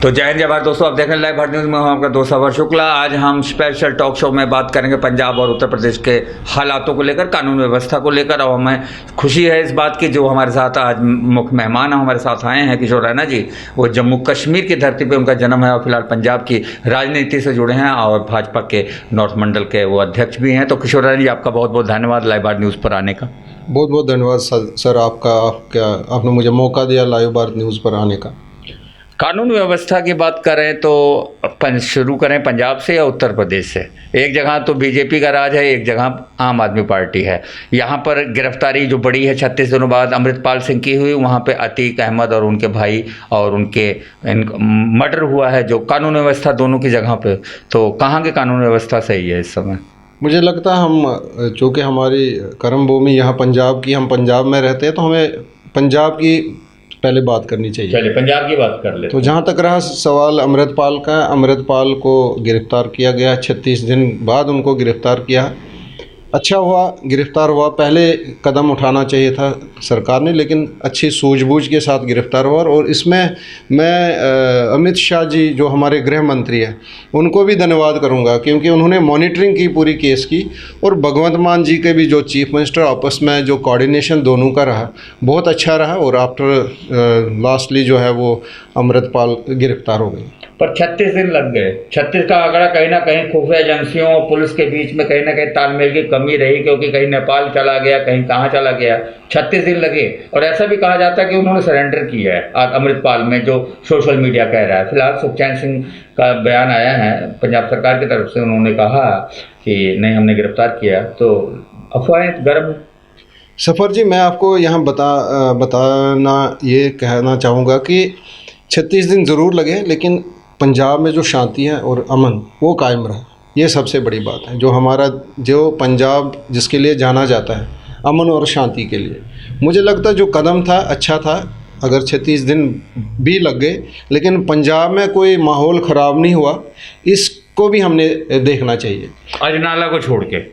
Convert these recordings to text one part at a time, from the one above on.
तो जय हिंद जय भारत दोस्तों, आप देख रहे हैं लाइव भारत न्यूज़ में हूं आपका दोस्त अवर शुक्ला। आज हम स्पेशल टॉक शो में बात करेंगे पंजाब और उत्तर प्रदेश के हालातों को लेकर, कानून व्यवस्था को लेकर। और हमें खुशी है इस बात की, जो हमारे साथ आज मुख्य मेहमान हमारे साथ आए हैं किशोर रैना जी। वो जम्मू कश्मीर की धरती पर उनका जन्म है और फिलहाल पंजाब की राजनीति से जुड़े हैं और भाजपा के नॉर्थ मंडल के वो अध्यक्ष भी हैं। तो किशोर रैना जी, आपका बहुत बहुत धन्यवाद लाइव भारत न्यूज़ पर आने का। बहुत बहुत धन्यवाद सर आपने मुझे मौका दिया लाइव भारत न्यूज़ पर आने का। कानून व्यवस्था की बात करें तो शुरू करें पंजाब से या उत्तर प्रदेश से? एक जगह तो बीजेपी का राज है, एक जगह आम आदमी पार्टी है। यहाँ पर गिरफ्तारी जो बड़ी है 36 दिनों बाद अमृतपाल सिंह की हुई, वहाँ पे अतीक अहमद और उनके भाई और उनके मर्डर हुआ है। जो कानून व्यवस्था दोनों की जगह पे, तो कहाँ की कानून व्यवस्था सही है इस समय? मुझे लगता है हम चूँकि हमारी कर्म भूमि यहाँ पंजाब की, हम पंजाब में रहते हैं, तो हमें पंजाब की पहले बात करनी चाहिए। चलिए पंजाब की बात कर लेते। तो जहाँ तक रहा सवाल अमृतपाल का, अमृतपाल को गिरफ़्तार किया गया, 36 दिन बाद उनको गिरफ़्तार किया। अच्छा हुआ गिरफ़्तार हुआ, पहले कदम उठाना चाहिए था सरकार ने, लेकिन अच्छी सूझबूझ के साथ गिरफ़्तार हुआ। और इसमें मैं अमित शाह जी जो हमारे गृह मंत्री हैं उनको भी धन्यवाद करूंगा, क्योंकि उन्होंने मॉनिटरिंग की पूरी केस की। और भगवंत मान जी के भी जो चीफ मिनिस्टर, आपस में जो कोऑर्डिनेशन दोनों का रहा बहुत अच्छा रहा। और आफ्टर लास्टली जो है वो अमृतपाल गिरफ़्तार हो गई। पर 36 दिन लग गए। 36 का आंकड़ा कहीं ना कहीं खुफिया एजेंसियों और पुलिस के बीच में कहीं ना कहीं तालमेल की कमी रही, क्योंकि कहीं नेपाल चला गया, कहीं कहाँ चला गया। 36 दिन लगे। और ऐसा भी कहा जाता है कि उन्होंने सरेंडर किया है अमृतपाल में, जो सोशल मीडिया कह रहा है। फिलहाल सुखचैन सिंह का बयान आया है पंजाब सरकार की तरफ से, उन्होंने कहा कि नहीं हमने गिरफ्तार किया। तो अफवाहें गर्म। सफ़र जी, मैं आपको यहाँ बताना ये कहना चाहूँगा कि 36 दिन ज़रूर लगे, लेकिन पंजाब में जो शांति है और अमन वो कायम रहा। ये सबसे बड़ी बात है। जो पंजाब जिसके लिए जाना जाता है, अमन और शांति के लिए, मुझे लगता है जो कदम था अच्छा था। अगर 36 दिन भी लग गए, लेकिन पंजाब में कोई माहौल ख़राब नहीं हुआ, इसको भी हमने देखना चाहिए। अजनाला को छोड़ के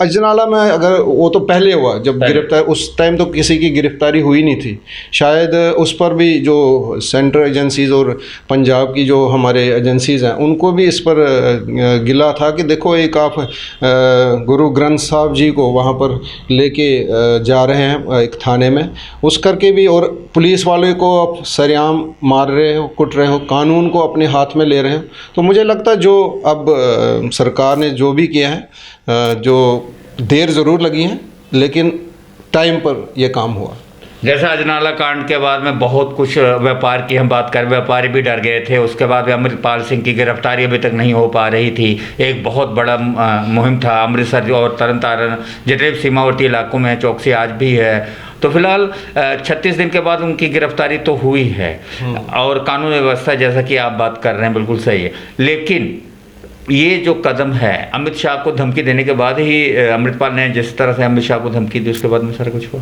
अजनाला में अगर वो तो पहले हुआ जब गिरफ्तार, उस टाइम तो किसी की गिरफ्तारी हुई नहीं थी शायद। उस पर भी जो सेंट्रल एजेंसीज़ और पंजाब की जो हमारे एजेंसीज़ हैं उनको भी इस पर गिला था कि देखो एक आप गुरु ग्रंथ साहब जी को वहाँ पर लेके जा रहे हैं एक थाने में, उस करके भी, और पुलिस वाले को आप सरेआम मार रहे हो, कुट रहे हो, कानून को अपने हाथ में ले रहे हो। तो मुझे लगता है जो अब सरकार ने जो भी किया है, जो देर ज़रूर लगी है, लेकिन टाइम पर यह काम हुआ। जैसा अजनाला कांड के बाद में बहुत कुछ व्यापार की हम बात करें, व्यापारी भी डर गए थे। उसके बाद में अमृतपाल सिंह की गिरफ्तारी अभी तक नहीं हो पा रही थी। एक बहुत बड़ा मुहिम था अमृतसर और तरन तारण जितने भी सीमावर्ती इलाकों में चौकसी आज भी है। तो फिलहाल 36 दिन के बाद उनकी गिरफ्तारी तो हुई है और कानून व्यवस्था जैसा कि आप बात कर रहे हैं बिल्कुल सही है। लेकिन ये जो कदम है अमित शाह को धमकी देने के बाद ही, अमृतपाल ने जिस तरह से अमित शाह को धमकी दी उसके बाद में सारा कुछ हुआ।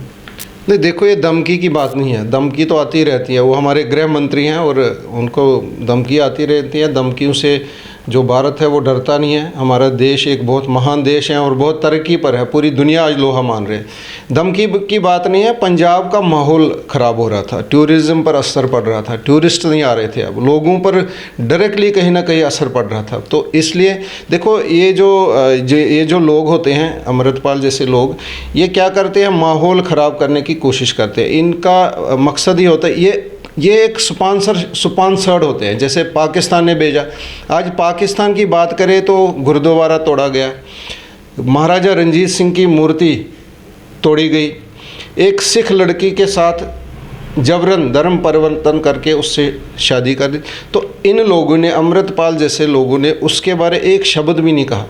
नहीं, देखो ये धमकी की बात नहीं है, धमकी तो आती रहती है। वो हमारे गृह मंत्री हैं और उनको धमकी आती रहती है। धमकियों से जो भारत है वो डरता नहीं है। हमारा देश एक बहुत महान देश है और बहुत तरक्की पर है, पूरी दुनिया आज लोहा मान रहे हैं। धमकी की बात नहीं है। पंजाब का माहौल ख़राब हो रहा था, टूरिज़्म पर असर पड़ रहा था, टूरिस्ट नहीं आ रहे थे, अब लोगों पर डायरेक्टली कहीं ना कहीं असर पड़ रहा था। तो इसलिए देखो ये जो लोग होते हैं, अमृतपाल जैसे लोग, ये क्या करते हैं, माहौल ख़राब करने की कोशिश करते हैं। इनका मकसद ही होता है ये एक स्पॉन्सर्ड होते हैं। जैसे पाकिस्तान ने भेजा, आज पाकिस्तान की बात करें तो गुरुद्वारा तोड़ा गया, महाराजा रंजीत सिंह की मूर्ति तोड़ी गई, एक सिख लड़की के साथ जबरन धर्म परिवर्तन करके उससे शादी कर दी। तो इन लोगों ने, अमृतपाल जैसे लोगों ने उसके बारे एक शब्द भी नहीं कहा,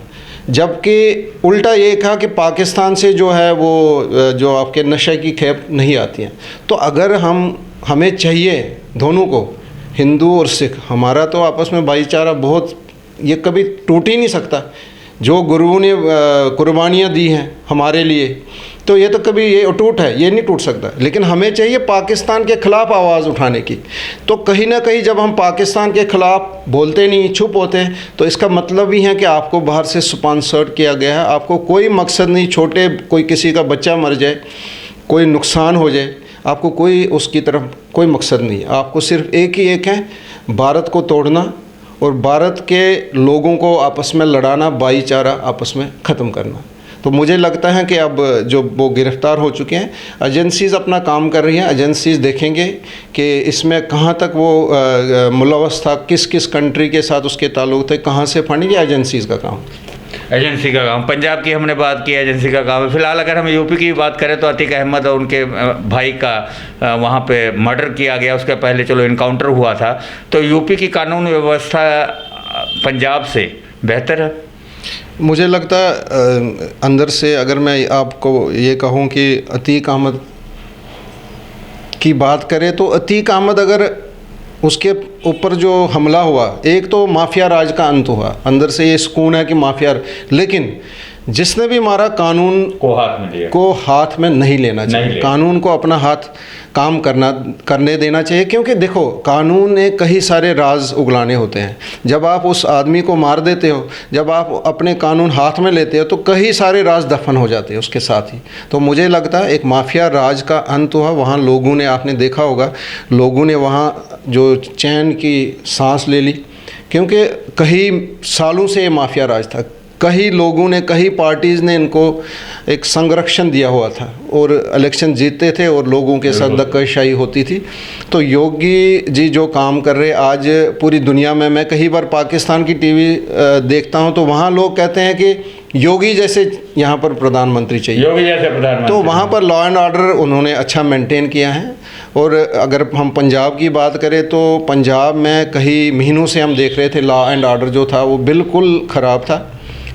जबकि उल्टा ये कहा कि पाकिस्तान से जो है वो जो आपके नशे की खेप नहीं आती हैं। तो अगर हमें चाहिए दोनों को, हिंदू और सिख, हमारा तो आपस में भाईचारा बहुत, ये कभी टूट ही नहीं सकता। जो गुरुओं ने कुर्बानियाँ दी हैं हमारे लिए, तो ये तो कभी ये अटूट है, ये नहीं टूट सकता। लेकिन हमें चाहिए पाकिस्तान के ख़िलाफ़ आवाज़ उठाने की। तो कहीं ना कहीं जब हम पाकिस्तान के ख़िलाफ़ बोलते नहीं, चुप होते हैं, तो इसका मतलब ही है कि आपको बाहर से स्पॉन्सर्ड किया गया है। आपको कोई मकसद नहीं, छोटे कोई किसी का बच्चा मर जाए, कोई नुकसान हो जाए, आपको कोई उसकी तरफ कोई मकसद नहीं है, आपको सिर्फ एक ही एक है, भारत को तोड़ना और भारत के लोगों को आपस में लड़ाना, भाईचारा आपस में ख़त्म करना। तो मुझे लगता है कि अब जो वो गिरफ़्तार हो चुके हैं, एजेंसीज़ अपना काम कर रही हैं, एजेंसीज़ देखेंगे कि इसमें कहाँ तक वो मुलव्वस था, किस किस कंट्री के साथ उसके ताल्लुक़ थे, कहाँ से फंडिंग, ये एजेंसीज़ का काम। एजेंसी का काम। पंजाब की हमने बात की, एजेंसी का काम है। फिलहाल अगर हम यूपी की बात करें तो अतीक अहमद और उनके भाई का वहाँ पे मर्डर किया गया, उसके पहले चलो इनकाउंटर हुआ था। तो यूपी की कानून व्यवस्था पंजाब से बेहतर है? मुझे लगता है अंदर से अगर मैं आपको ये कहूँ कि अतीक अहमद की बात करें तो अतीक अहमद अगर उसके ऊपर जो हमला हुआ, एक तो माफिया राज का अंत हुआ, अंदर से ये सुकून है कि माफिया, लेकिन जिसने भी मारा कानून को हाथ में नहीं लेना चाहिए, कानून को अपना हाथ काम करने देना चाहिए। क्योंकि देखो, कानून ने कई सारे राज उगलाने होते हैं। जब आप उस आदमी को मार देते हो, जब आप अपने कानून हाथ में लेते हो, तो कई सारे राज दफन हो जाते हैं उसके साथ ही। तो मुझे लगता है एक माफिया राज का अंत हुआ वहाँ। लोगों ने, आपने देखा होगा, लोगों ने वहाँ जो चैन की सांस ले ली, क्योंकि कई सालों से ये माफिया राज था। कई लोगों ने, कई पार्टीज़ ने इनको एक संरक्षण दिया हुआ था और इलेक्शन जीतते थे और लोगों के साथ धक्काशाही होती थी। तो योगी जी जो काम कर रहे, आज पूरी दुनिया में, मैं कई बार पाकिस्तान की टीवी देखता हूं तो वहां लोग कहते हैं कि योगी जैसे यहाँ पर प्रधानमंत्री चाहिए, योगी जैसे प्रधानमंत्री। तो वहाँ पर लॉ एंड ऑर्डर उन्होंने अच्छा मेंटेन किया है। और अगर हम पंजाब की बात करें तो पंजाब में कई महीनों से हम देख रहे थे लॉ एंड ऑर्डर जो था वो बिल्कुल ख़राब था।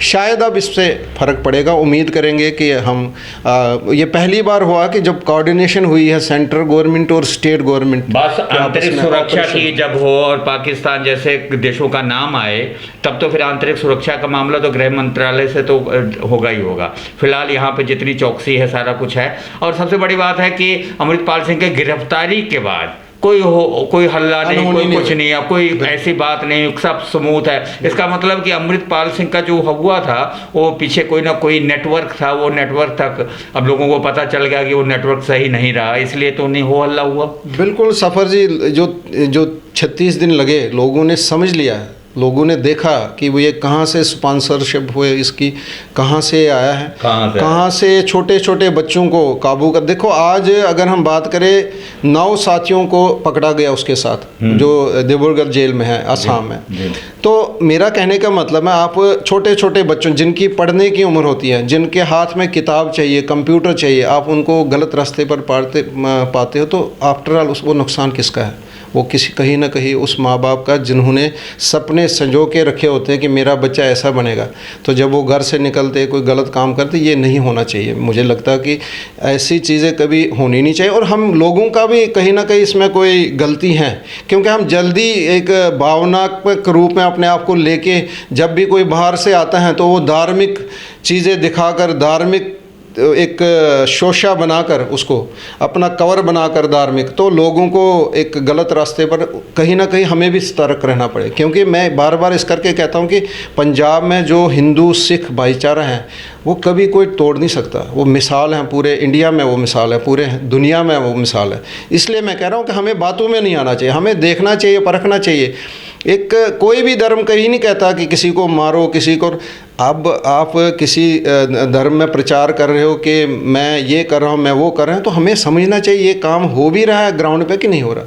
शायद अब इससे फ़र्क पड़ेगा, उम्मीद करेंगे कि हम ये पहली बार हुआ कि जब कोऑर्डिनेशन हुई है सेंट्रल गवर्नमेंट और स्टेट गवर्नमेंट, बस आंतरिक सुरक्षा की जब हो और पाकिस्तान जैसे देशों का नाम आए, तब तो फिर आंतरिक सुरक्षा का मामला तो गृह मंत्रालय से तो होगा ही होगा। फिलहाल यहाँ पे जितनी चौकसी है, सारा कुछ है। और सबसे बड़ी बात है कि अमृतपाल सिंह के गिरफ्तारी के बाद कोई हल्ला नहीं, कोई कुछ नहीं, अब कोई ऐसी बात नहीं, सब स्मूथ है। इसका मतलब कि अमृतपाल सिंह का जो हुआ था वो पीछे कोई ना कोई नेटवर्क था, वो नेटवर्क तक अब लोगों को पता चल गया कि वो नेटवर्क सही नहीं रहा, इसलिए तो नहीं हो हल्ला हुआ। बिल्कुल सफ़र जी, जो 36 दिन लगे, लोगों ने समझ लिया है, लोगों ने देखा कि वो ये कहाँ से स्पॉन्सरशिप हुए, इसकी कहाँ से आया है, कहाँ से छोटे छोटे बच्चों को काबू कर। देखो आज अगर हम बात करें, 9 साथियों को पकड़ा गया उसके साथ, जो डिब्रूगढ़ जेल में है, असम में। तो मेरा कहने का मतलब है, आप छोटे छोटे बच्चों जिनकी पढ़ने की उम्र होती है, जिनके हाथ में किताब चाहिए, कंप्यूटर चाहिए, आप उनको गलत रास्ते पर पाते हो, तो आफ्टर ऑल उसको नुकसान किसका है? वो कहीं ना कहीं उस माँ बाप का, जिन्होंने सपने संजो के रखे होते हैं कि मेरा बच्चा ऐसा बनेगा। तो जब वो घर से निकलते कोई गलत काम करते, ये नहीं होना चाहिए। मुझे लगता है कि ऐसी चीज़ें कभी होनी नहीं चाहिए। और हम लोगों का भी कहीं ना कहीं इसमें कोई गलती है, क्योंकि हम जल्दी एक भावनात्मक रूप में अपने आप को लेके, जब भी कोई बाहर से आता है तो वो धार्मिक चीज़ें दिखाकर, धार्मिक एक शोशा बनाकर, उसको अपना कवर बनाकर धार्मिक, तो लोगों को एक गलत रास्ते पर कहीं ना कहीं हमें भी सतर्क रहना पड़े। क्योंकि मैं बार बार इस करके कहता हूँ कि पंजाब में जो हिंदू सिख भाईचारा है वो कभी कोई तोड़ नहीं सकता। वो मिसाल है, पूरे इंडिया में वो मिसाल है, पूरे दुनिया में वो मिसाल है। इसलिए मैं कह रहा हूँ कि हमें बातों में नहीं आना चाहिए, हमें देखना चाहिए, परखना चाहिए। एक कोई भी धर्म कहीं नहीं कहता कि किसी को मारो, किसी को। अब आप किसी धर्म में प्रचार कर रहे हो कि मैं ये कर रहा हूँ, मैं वो कर रहा हूँ, तो हमें समझना चाहिए ये काम हो भी रहा है ग्राउंड पे कि नहीं हो रहा।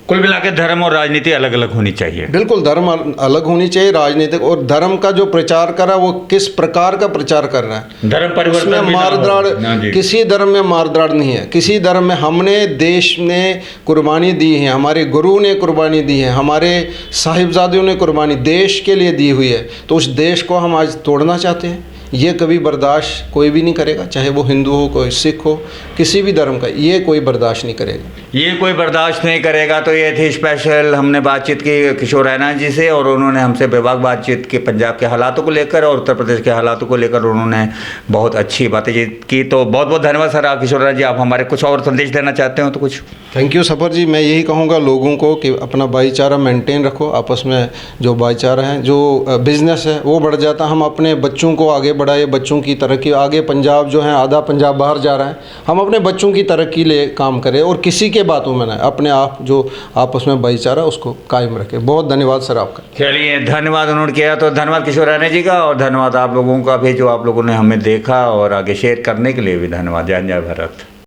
कुल मिलाकर धर्म और राजनीति अलग अलग होनी चाहिए। बिल्कुल, धर्म अलग होनी चाहिए, राजनीतिक। और धर्म का जो प्रचार कर रहा है वो किस प्रकार का प्रचार कर रहा है, धर्म परिवर्तन में मारदाड़, किसी धर्म में मारदाड़ नहीं है। किसी धर्म में हमने, देश ने कुर्बानी दी है, हमारे गुरु ने कुर्बानी दी है, हमारे साहिबजादियों ने कुर्बानी देश के लिए दी हुई है। तो उस देश को हम आज तोड़ना चाहते हैं, ये कभी बर्दाश्त कोई भी नहीं करेगा। चाहे वो हिंदू हो, कोई सिख हो, किसी भी धर्म का, ये कोई बर्दाश्त नहीं करेगा। ये कोई बर्दाश्त नहीं करेगा। तो ये थी स्पेशल, हमने बातचीत की किशोर रैना जी से, और उन्होंने हमसे बेबाक बातचीत की पंजाब के हालातों को लेकर और उत्तर प्रदेश के हालातों को लेकर उन्होंने बहुत अच्छी बातें की। तो बहुत बहुत धन्यवाद सर किशोर रैना जी। आप हमारे कुछ और संदेश देना चाहते हो तो कुछ? थैंक यू सफ़र जी। मैं यही कहूँगा लोगों को कि अपना भाईचारा मेंटेन रखो, आपस में जो भाईचारा है, जो बिज़नेस है वो बढ़ जाता, हम अपने बच्चों को आगे बढ़ाए, बच्चों की तरक्की। आगे पंजाब जो है, आधा पंजाब बाहर जा रहा है, हम अपने बच्चों की तरक्की लिए काम करें और किसी के बातों में ना, अपने आप जो आपस में भाईचारा उसको कायम रखें। बहुत धन्यवाद सर आपका। चलिए, धन्यवाद उन्होंने किया, तो धन्यवाद किशोर राणे जी का, और धन्यवाद आप लोगों का भी जो आप लोगों ने हमें देखा, और आगे शेयर करने के लिए भी धन्यवाद। जय जय भारत।